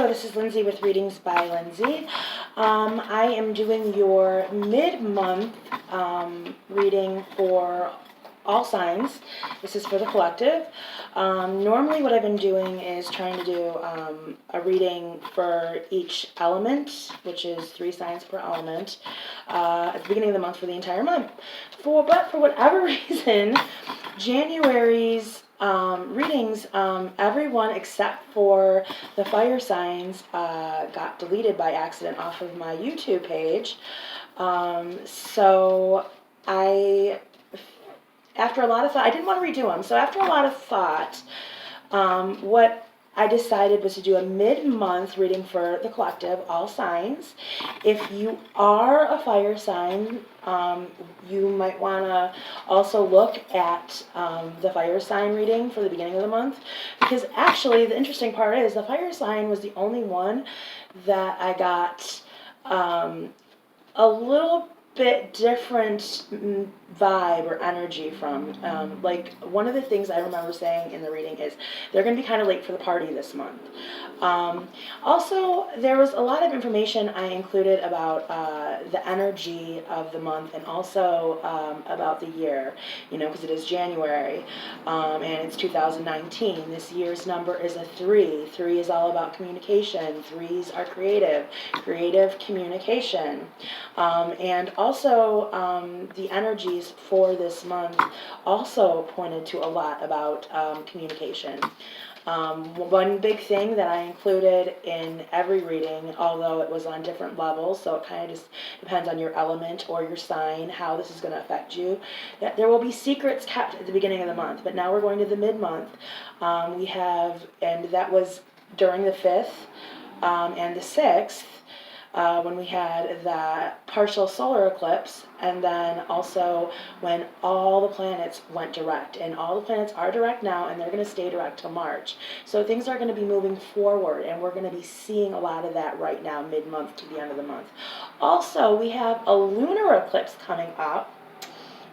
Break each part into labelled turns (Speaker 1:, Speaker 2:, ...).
Speaker 1: this is Lindsay with Readings by Lindsay. I am doing your mid-month reading for all signs. This is for the collective. Normally what I've been doing is trying to do a reading for each element, which is 3 signs per element, at the beginning of the month for the entire month. But for whatever reason, January's readings, everyone except for the fire signs got deleted by accident off of my YouTube page. So after a lot of thought, I didn't want to redo them. So after a lot of thought, what I decided was to do a mid-month reading for the collective, all signs. If you are a fire sign, you might want to also look at the fire sign reading for the beginning of the month, because actually the interesting part is the fire sign was the only one that I got a little bit different vibe or energy from. Like, one of the things I remember saying in the reading is they're going to be kind of late for the party this month. Also, there was a lot of information I included about the energy of the month, and also about the year, because it is January, and it's 2019. This year's number is a 3. 3 is all about communication. 3s are creative communication. And also, the energies for this month also pointed to a lot about communication. One big thing that I included in every reading, although it was on different levels, so it kind of just depends on your element or your sign, how this is going to affect you, that there will be secrets kept at the beginning of the month. But now we're going to the mid-month. And that was during the 5th and the 6th. When we had the partial solar eclipse, and then also when all the planets went direct. And all the planets are direct now, and they're going to stay direct till March. So things are going to be moving forward, and we're going to be seeing a lot of that right now, mid-month to the end of the month. Also, we have a lunar eclipse coming up.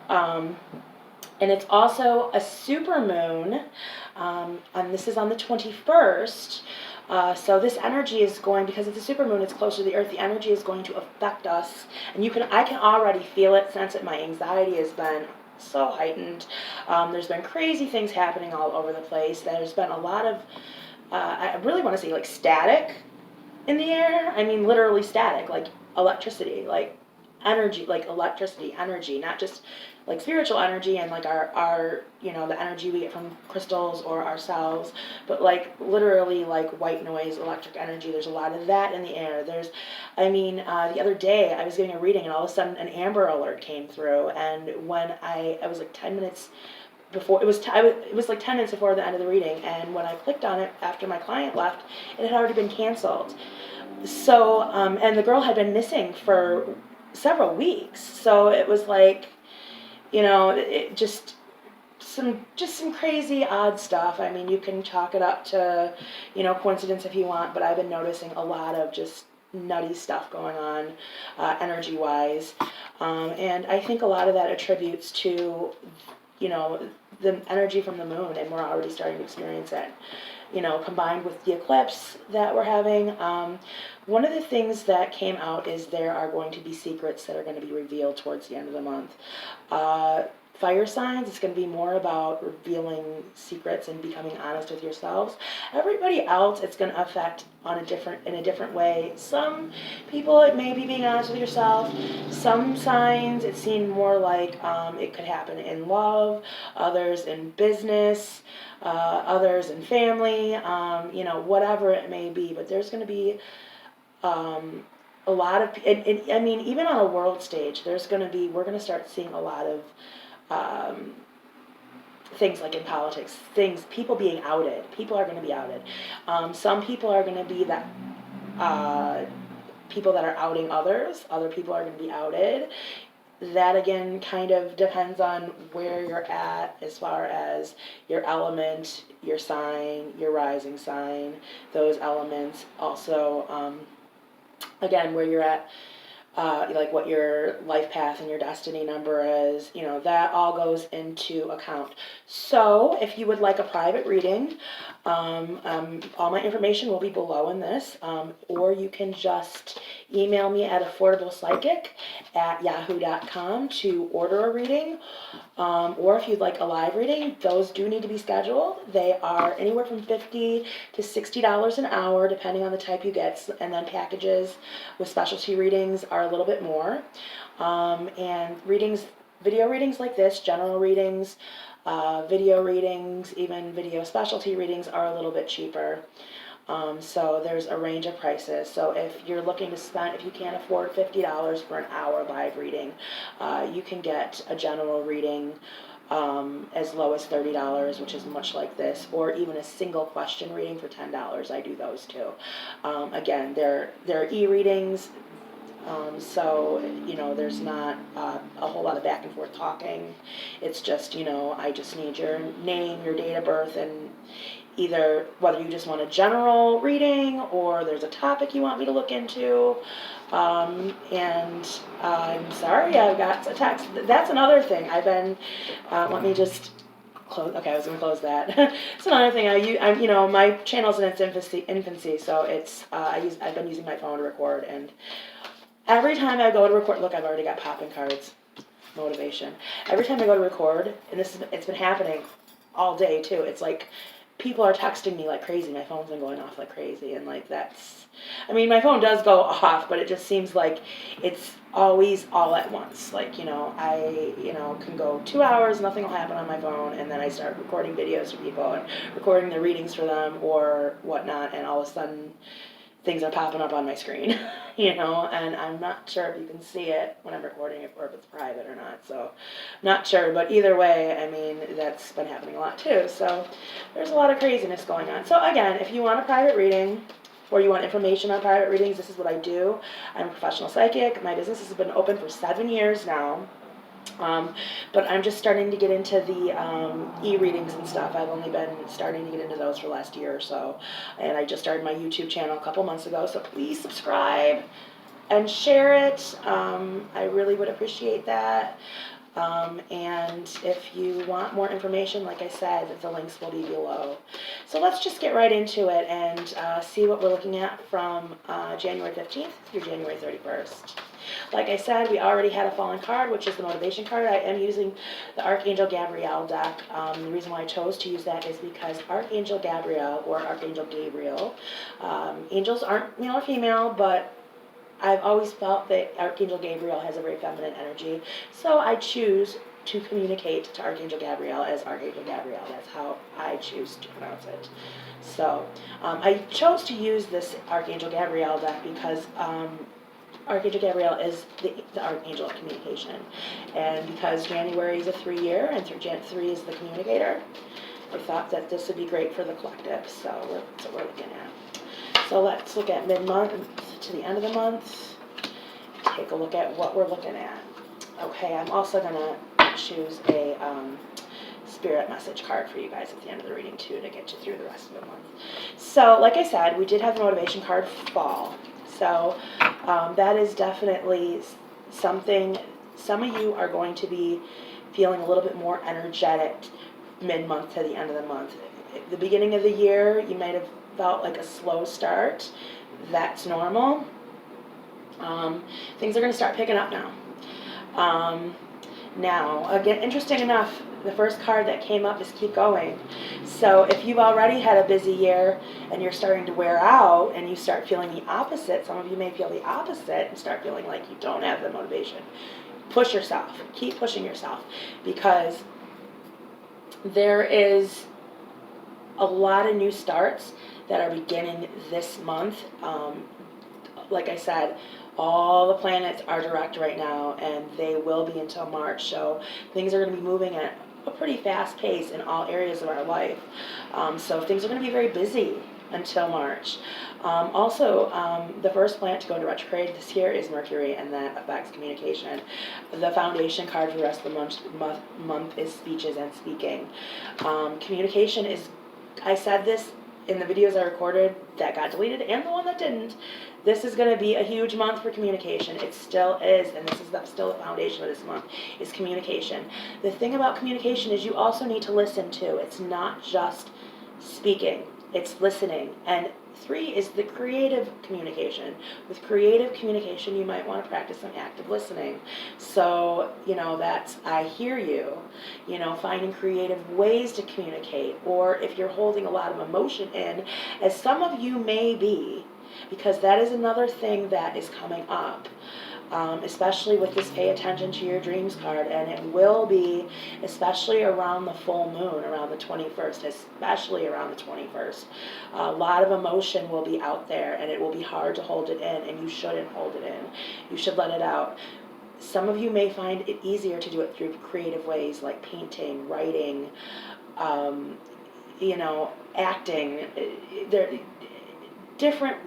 Speaker 1: And it's also a supermoon, and this is on the 21st. So this energy is going, because it's a supermoon, it's closer to the Earth, the energy is going to affect us. And I can already feel it, sense it. My anxiety has been so heightened. There's been crazy things happening all over the place. There's been a lot of, I really want to say, like, static in the air. I mean, literally static, like electricity, like energy, like electricity, energy, not just like spiritual energy and like our the energy we get from crystals or ourselves, but like literally like white noise, electric energy. There's a lot of that in the air. The other day I was giving a reading, and all of a sudden an Amber Alert came through, and when I was like 10 minutes before, it was like 10 minutes before the end of the reading, and when I clicked on it after my client left, it had already been canceled. So and the girl had been missing for several weeks, so it was like, it just some crazy odd stuff. I mean, you can chalk it up to coincidence if you want, but I've been noticing a lot of just nutty stuff going on energy wise, and I think a lot of that attributes to the energy from the moon, and we're already starting to experience it, combined with the eclipse that we're having. One of the things that came out is there are going to be secrets that are going to be revealed towards the end of the month. Fire signs, it's going to be more about revealing secrets and becoming honest with yourselves. Everybody else, it's going to affect in a different way. Some people, it may be being honest with yourself. Some signs, it seemed more like it could happen in love, others in business, others in family, whatever it may be. But there's going to be a lot of, I mean, even on a world stage, we're going to start seeing a lot of things like in politics, people being outed. People are going to be outed. Some people are going to be that people that are outing others. Other people are going to be outed. That again kind of depends on where you're at as far as your element, your sign, your rising sign, those elements. Also, again, where you're at like what your life path and your destiny number is, that all goes into account. So if you would like a private reading, all my information will be below in this, or you can just email me at affordablepsychic@yahoo.com to order a reading, or if you'd like a live reading, those do need to be scheduled. They are anywhere from $50 to $60 an hour, depending on the type you get, and then packages with specialty readings are a little bit more. And video readings like this, general readings, video readings, even video specialty readings are a little bit cheaper. So there's a range of prices. So if you're looking to spend, if you can't afford $50 for an hour live reading, you can get a general reading as low as $30, which is much like this, or even a single question reading for $10. I do those too. Again, they're e-readings. So, there's not a whole lot of back and forth talking. It's just, I just need your name, your date of birth, and either whether you just want a general reading or there's a topic you want me to look into. And I'm sorry, I got a text. That's another thing. Let me just close. Okay, I was going to close that. It's another thing. My channel's in its infancy, so I've been using my phone to record, and every time I go to record, look, I've already got popping cards, motivation. Every time I go to record, and it's been happening all day too. It's like people are texting me like crazy. My phone's been going off like crazy, and like my phone does go off, but it just seems like it's always all at once. Like, I can go 2 hours, nothing will happen on my phone, and then I start recording videos for people and recording their readings for them or whatnot, and all of a sudden things are popping up on my screen, and I'm not sure if you can see it when I'm recording it or if it's private or not, so not sure, but either way, that's been happening a lot too, so there's a lot of craziness going on. So again, if you want a private reading or you want information on private readings, this is what I do. I'm a professional psychic. My business has been open for 7 years now. But I'm just starting to get into the e-readings and stuff. I've only been starting to get into those for the last year or so. And I just started my YouTube channel a couple months ago, so please subscribe and share it. I really would appreciate that. And if you want more information, like I said, the links will be below. So let's just get right into it and see what we're looking at from January 15th through January 31st. Like I said, we already had a fallen card, which is the motivation card. I am using the Archangel Gabriel deck. The reason why I chose to use that is because Archangel Gabriel, or Archangel Gabriel, angels aren't male or female, but I've always felt that Archangel Gabriel has a very feminine energy, so I choose to communicate to Archangel Gabriel as Archangel Gabriel. That's how I choose to pronounce it. So I chose to use this Archangel Gabriel deck because Archangel Gabriel is the Archangel of communication. And because January is a 3-year, and 3 is the communicator, I thought that this would be great for the collective, so that's what we're looking at. So let's look at mid-month to the end of the month, take a look at what we're looking at. Okay, I'm also going to choose a spirit message card for you guys at the end of the reading too, to get you through the rest of the month. So like I said, we did have the motivation card fall. So that is definitely something. Some of you are going to be feeling a little bit more energetic mid-month to the end of the month. At the beginning of the year, you might have felt like a slow start. That's normal. Things are going to start picking up now. Now, again, interesting enough, the first card that came up is keep going. So if you've already had a busy year and you're starting to wear out and you start feeling the opposite, some of you may feel the opposite and start feeling like you don't have the motivation. Push yourself. Keep pushing yourself, because there is a lot of new starts that are beginning this month. Like I said, all the planets are direct right now, and they will be until March. So things are going to be moving at a pretty fast pace in all areas of our life. So things are going to be very busy until March. The first planet to go into retrograde this year is Mercury, and that affects communication. The foundation card for the rest of the month is speeches and speaking. Communication is, I said this in the videos I recorded that got deleted and the one that didn't, this is going to be a huge month for communication. It still is, and this is still the foundation of this month, is communication. The thing about communication is you also need to listen too. It's not just speaking, it's listening. And 3 is the creative communication. With creative communication, you might want to practice some active listening. So, that's I hear you, finding creative ways to communicate. Or if you're holding a lot of emotion in, as some of you may be, because that is another thing that is coming up. Especially with this pay attention to your dreams card, and it will be especially around the full moon, around the 21st, especially around the 21st. A lot of emotion will be out there, and it will be hard to hold it in, and you shouldn't hold it in. You should let it out. Some of you may find it easier to do it through creative ways like painting, writing, acting. They're different.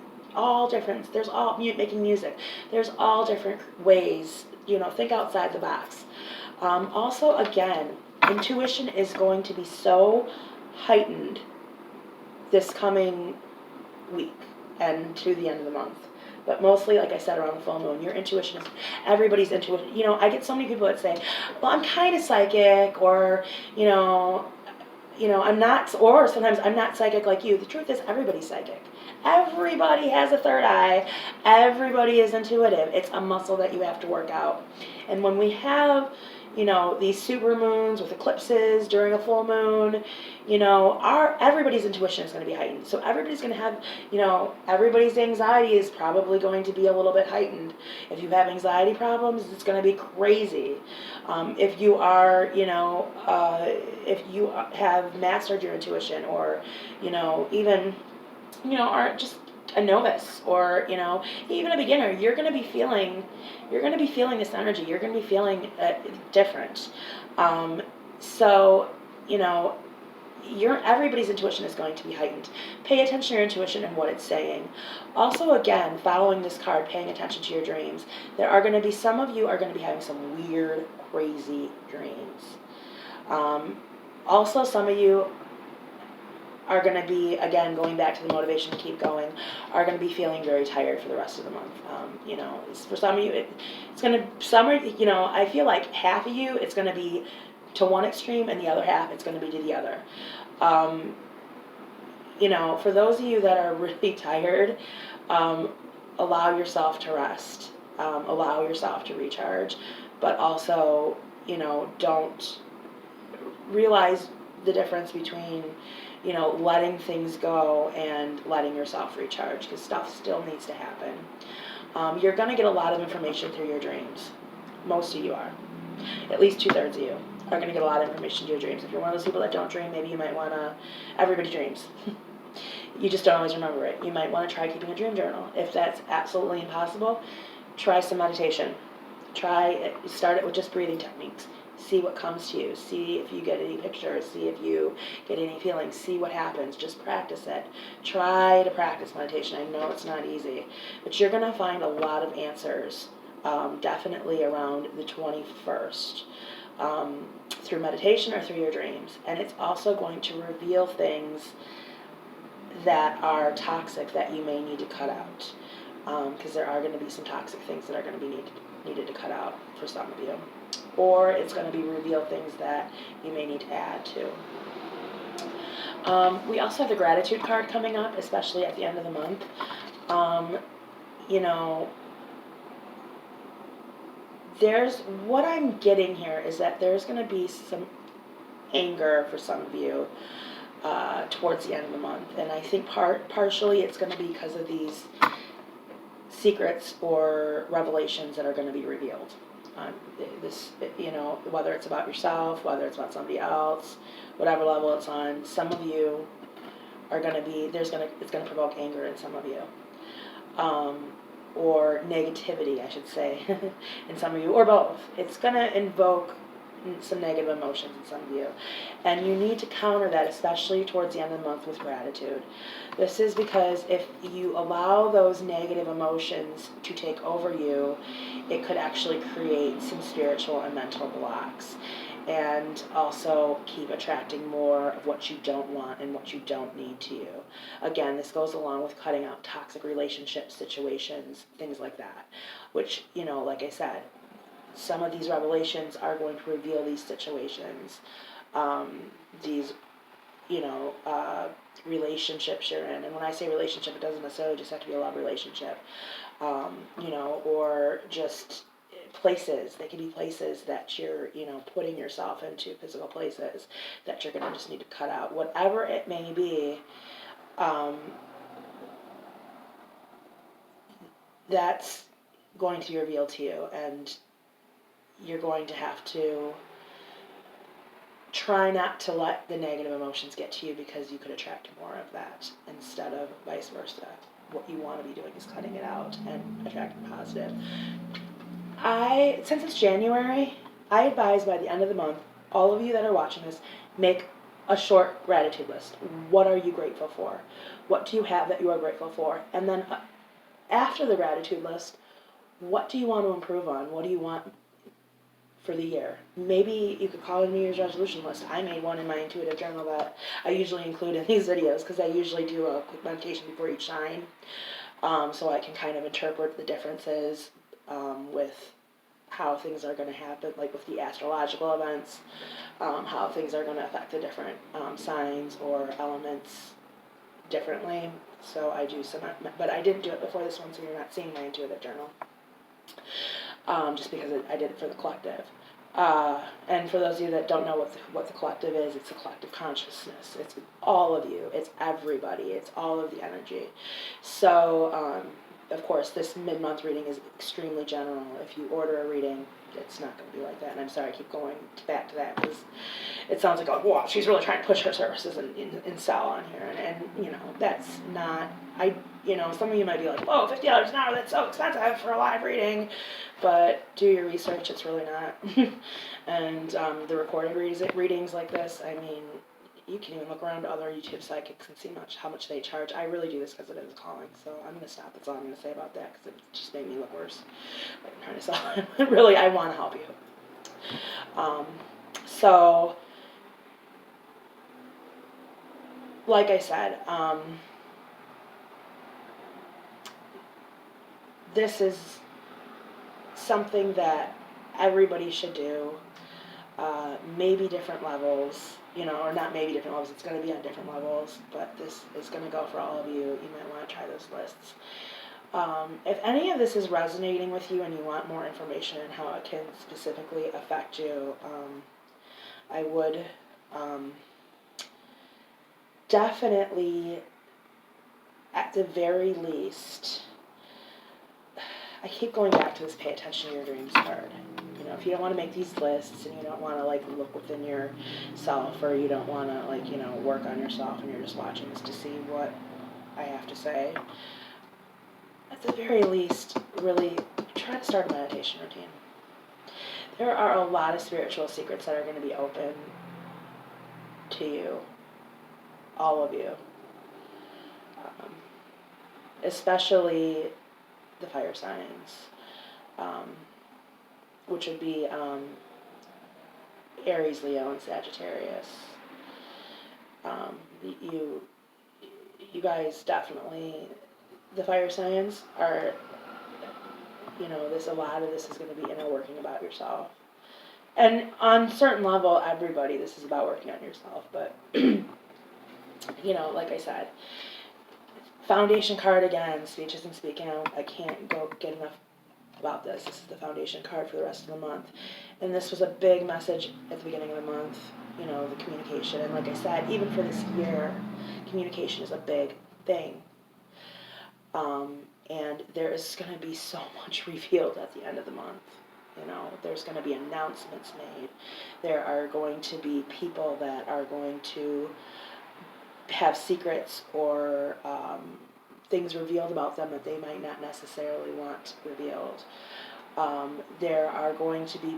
Speaker 1: There's all making music. There's all different ways. Think outside the box. Also, again, intuition is going to be so heightened this coming week and to the end of the month. But mostly, like I said, around the full moon, your intuition is everybody's intuition. I get so many people that say, "Well, I'm kind of psychic," or I'm not, or sometimes I'm not psychic like you. The truth is, everybody's psychic. Everybody has a third eye. Everybody is intuitive. It's a muscle that you have to work out. And when we have, these super moons with eclipses during a full moon, everybody's intuition is going to be heightened. So everybody's going to have, everybody's anxiety is probably going to be a little bit heightened. If you have anxiety problems, it's going to be crazy. If you are, if you have mastered your intuition, or, even are just a novice, or even a beginner, you're going to be feeling this energy. You're going to be feeling different. So everybody's intuition is going to be heightened. Pay attention to your intuition and what it's saying. Also, again, following this card, paying attention to your dreams. There are going to be some of you are going to be having some weird, crazy dreams. Also, some of you are going to be, again, going back to the motivation to keep going, are going to be feeling very tired for the rest of the month. For some of you, it's going to, I feel like half of you, it's going to be to one extreme, and the other half, it's going to be to the other. For those of you that are really tired, allow yourself to rest, allow yourself to recharge, but also, don't realize the difference between letting things go and letting yourself recharge, because stuff still needs to happen. You're going to get a lot of information through your dreams. Most of you are. At least 2/3 of you are going to get a lot of information through your dreams. If you're one of those people that don't dream, maybe you might want to, everybody dreams. You just don't always remember it. You might want to try keeping a dream journal. If that's absolutely impossible, try some meditation. Start it with just breathing techniques. See what comes to you. See if you get any pictures. See if you get any feelings. See what happens. Just practice it. Try to practice meditation. I know it's not easy, but you're going to find a lot of answers, definitely around the 21st, through meditation or through your dreams. And it's also going to reveal things that are toxic that you may need to cut out, because there are going to be some toxic things that are going to be needed to cut out for some of you. Or it's going to be reveal things that you may need to add to. We also have the gratitude card coming up, especially at the end of the month. What I'm getting here is that there's going to be some anger for some of you towards the end of the month. And I think partially it's going to be because of these secrets or revelations that are going to be revealed. Whether it's about yourself, whether it's about somebody else, whatever level it's on, some of you are going to be, it's going to provoke anger in some of you. Or negativity, I should say, in some of you, or both. It's going to invoke some negative emotions in some of you. And you need to counter that, especially towards the end of the month, with gratitude. This is because if you allow those negative emotions to take over you, it could actually create some spiritual and mental blocks. and also keep attracting more of what you don't want and what you don't need to you. Again, this goes along with cutting out toxic relationship situations, things like that, which, like I said, some of these revelations are going to reveal these situations, these, you know, uh, relationships you're in. And when I say relationship, it doesn't necessarily just have to be a love relationship, or just places. They can be places that you're, putting yourself into, physical places that you're going to just need to cut out. Whatever it may be, um, that's going to be revealed to you, and you're going to have to try not to let the negative emotions get to you, because you could attract more of that instead of vice versa. What you want to be doing is cutting it out and attracting positive. Since it's January, I advise by the end of the month, all of you that are watching this, make a short gratitude list. What are you grateful for? What do you have that you are grateful for? And then after the gratitude list, what do you want to improve on? What do you want for the year? Maybe you could call it a New Year's resolution list. I made one in my intuitive journal that I usually include in these videos, because I usually do a quick meditation before each sign, so I can kind of interpret the differences with how things are going to happen, like with the astrological events, how things are going to affect the different signs or elements differently. So I do some, but I didn't do it before this one, so you're not seeing my intuitive journal, just because I did it for the collective. And for those of you that don't know what the collective is, it's a collective consciousness. It's all of you. It's everybody. It's all of the energy. So, of course, this mid-month reading is extremely general. If you order a reading, it's not going to be like that. And I'm sorry I keep going back to that, because it sounds like, oh, wow, she's really trying to push her services and sell on here. And that's not, some of you might be like, whoa, $50 an hour, that's so expensive for a live reading. But do your research, it's really not. And the recorded readings like this, I mean, you can even look around to other YouTube psychics and see how much they charge. I really do this because it is a calling, so I'm going to stop. That's all I'm going to say about that, because it just made me look worse. Like I'm trying to sell. Really, I want to help you. So, like I said, this is something that everybody should do. Maybe different levels, or not maybe different levels, it's going to be on different levels, but this is going to go for all of you. You might want to try those lists. If any of this is resonating with you and you want more information on how it can specifically affect you, I would definitely, at the very least, I keep going back to this pay attention to your dreams card. If you don't want to make these lists, and you don't want to look within yourself, or you don't want to work on yourself, and you're just watching this to see what I have to say, at the very least, really try to start a meditation routine. There are a lot of spiritual secrets that are going to be open to you, all of you, especially the fire signs, which would be Aries, Leo, and Sagittarius. You guys definitely, the fire signs are, a lot of this is going to be inner working about yourself. And on a certain level, everybody, this is about working on yourself. But, like I said, foundation card again, speeches and speaking out. I can't get enough about this. This is the foundation card for the rest of the month. And this was a big message at the beginning of the month, the communication. And like I said, even for this year, communication is a big thing. And there is going to be so much revealed at the end of the month. There's going to be announcements made. There are going to be people that are going to have secrets or things revealed about them that they might not necessarily want revealed. There are going to be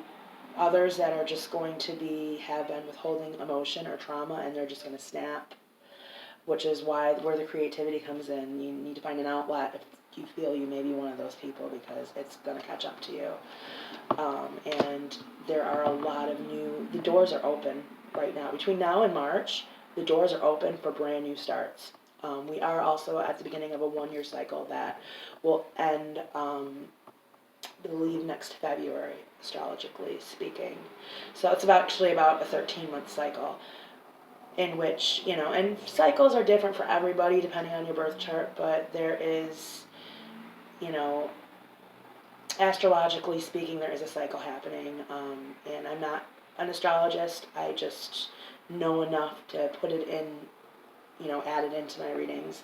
Speaker 1: others that are just going to have been withholding emotion or trauma, and they're just going to snap, which is where the creativity comes in. You need to find an outlet. If you feel you may be one of those people, because it's going to catch up to you. And there are a lot of the doors are open right now. Between now and March, the doors are open for brand new starts. We are also at the beginning of a 1-year cycle that will end, I believe, next February, astrologically speaking. So it's actually about a 13-month cycle, in which, and cycles are different for everybody depending on your birth chart, but there is, astrologically speaking, there is a cycle happening, and I'm not an astrologist. I just know enough to put it in, add it into my readings,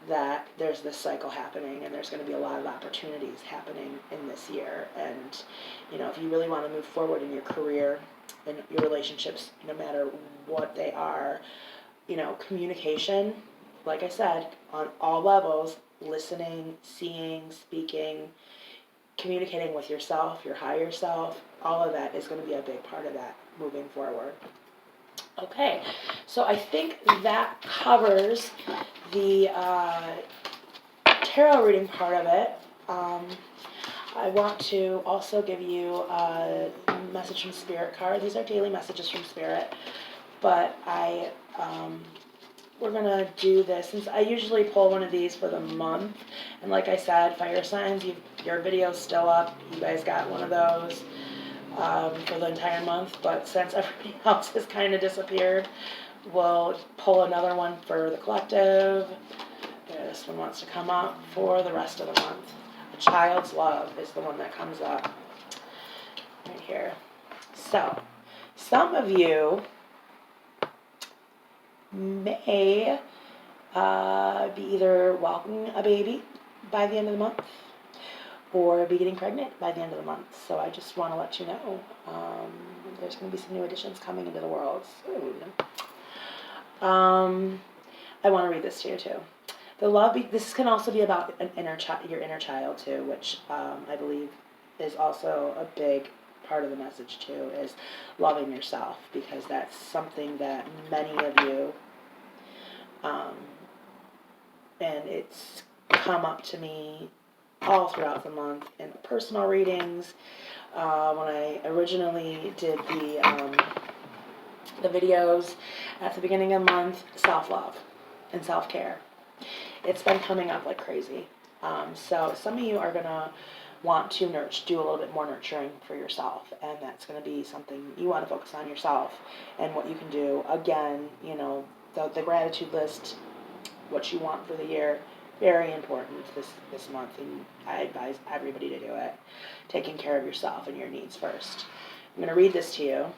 Speaker 1: that there's this cycle happening, and there's going to be a lot of opportunities happening in this year. And, if you really want to move forward in your career and your relationships, no matter what they are, communication, like I said, on all levels, listening, seeing, speaking, communicating with yourself, your higher self, all of that is going to be a big part of that moving forward. Okay, so I think that covers the tarot reading part of it. I want to also give you a message from Spirit card. These are daily messages from Spirit, but we're going to do this, since I usually pull one of these for the month, and like I said, fire signs, your video's still up, you guys got one of those for the entire month, but since everybody else has kind of disappeared, we'll pull another one for the collective. This one wants to come up for the rest of the month. A child's love is the one that comes up right here. So, some of you may be either welcoming a baby by the end of the month, or be getting pregnant by the end of the month. So I just want to let you know, there's going to be some new additions coming into the world soon. I want to read this to you too. This can also be about your inner child too, which I believe is also a big part of the message too, is loving yourself, because that's something that many of you, and it's come up to me all throughout the month in personal readings. When I originally did the videos at the beginning of the month, self-love and self-care, it's been coming up like crazy. So some of you are going to want to do a little bit more nurturing for yourself, and that's going to be something you want to focus on yourself and what you can do. Again, the gratitude list, what you want for the year, very important this month, and I advise everybody to do it. Taking care of yourself and your needs first. I'm going to read this to you.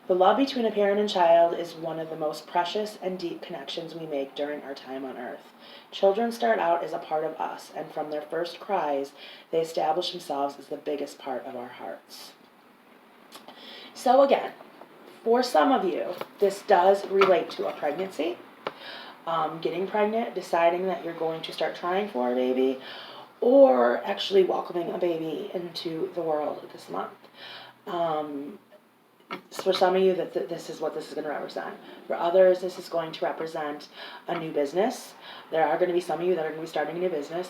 Speaker 1: The love between a parent and child is one of the most precious and deep connections we make during our time on earth. Children start out as a part of us, and from their first cries, they establish themselves as the biggest part of our hearts. So again, for some of you, this does relate to a pregnancy, getting pregnant, deciding that you're going to start trying for a baby, or actually welcoming a baby into the world this month. For some of you, this is what this is going to represent. For others, this is going to represent a new business. There are going to be some of you that are going to be starting a new business.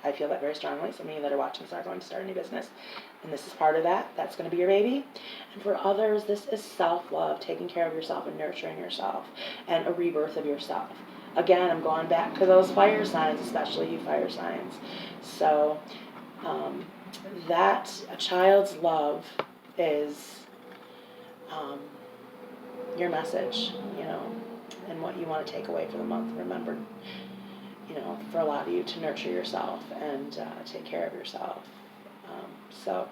Speaker 1: I feel that very strongly. Some of you that are watching this are going to start a new business, and this is part of that. That's going to be your baby. And for others, this is self-love, taking care of yourself and nurturing yourself, and a rebirth of yourself. Again, I'm going back to those fire signs, especially you fire signs. So that a child's love is your message, and what you want to take away for the month. Remember, for a lot of you, to nurture yourself and take care of yourself. So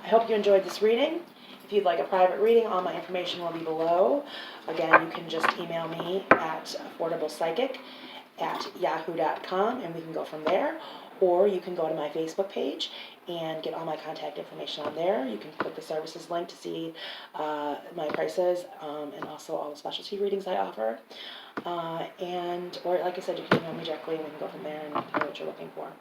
Speaker 1: I hope you enjoyed this reading. If you'd like a private reading, all my information will be below. Again, you can just email me at affordablepsychic@yahoo.com, and we can go from there. Or you can go to my Facebook page and get all my contact information on there. You can click the services link to see my prices, and also all the specialty readings I offer. Or like I said, you can email me directly, and we can go from there and know what you're looking for.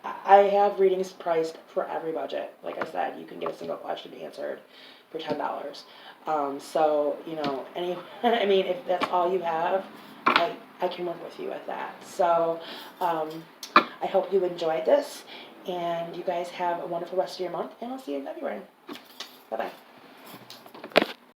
Speaker 1: I have readings priced for every budget. Like I said, you can get a single question answered for $10. I mean, if that's all you have, I can work with you with that. So I hope you enjoyed this, and you guys have a wonderful rest of your month, and I'll see you in February. Bye-bye.